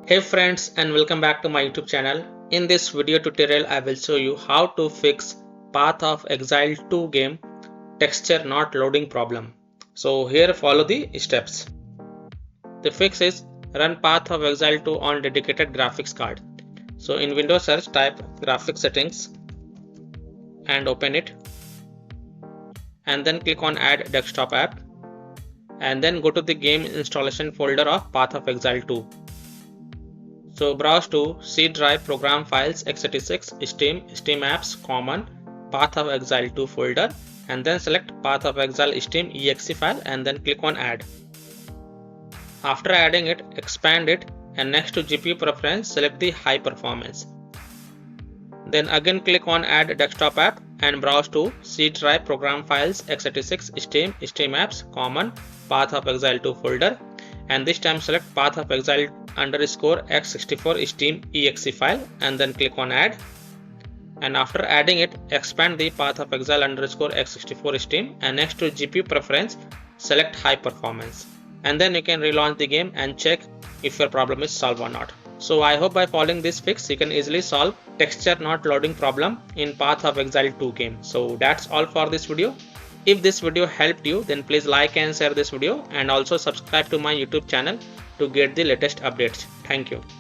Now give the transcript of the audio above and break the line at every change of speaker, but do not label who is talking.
Hey friends, and welcome back to my YouTube channel. In this video tutorial I will show you how to fix Path of Exile 2 game texture not loading problem. So here follow the steps. The fix is run Path of Exile 2 on dedicated graphics card. So in Windows search type graphics settings and open it, and then click on add desktop app, and then go to the game installation folder of Path of Exile 2. So browse to C drive program files x86 Steam apps common Path of Exile 2 folder, and then select Path of Exile Steam exe file and then click on add. After adding it, expand it, and next to GPU preference select the high performance. Then again click on add desktop app and browse to C drive program files x86 Steam apps common Path of Exile 2 folder, and this time select Path of Exile _x64 Steam exe file and then click on add. And after adding it, expand the Path of Exile _x64 Steam, and next to GPU preference select high performance, and then you can relaunch the game and check if your problem is solved or not. So I hope by following this fix you can easily solve texture not loading problem in Path of Exile 2 game. So that's all for this video. If this video helped you, then please like and share this video, and also subscribe to my YouTube channel to get the latest updates. Thank you.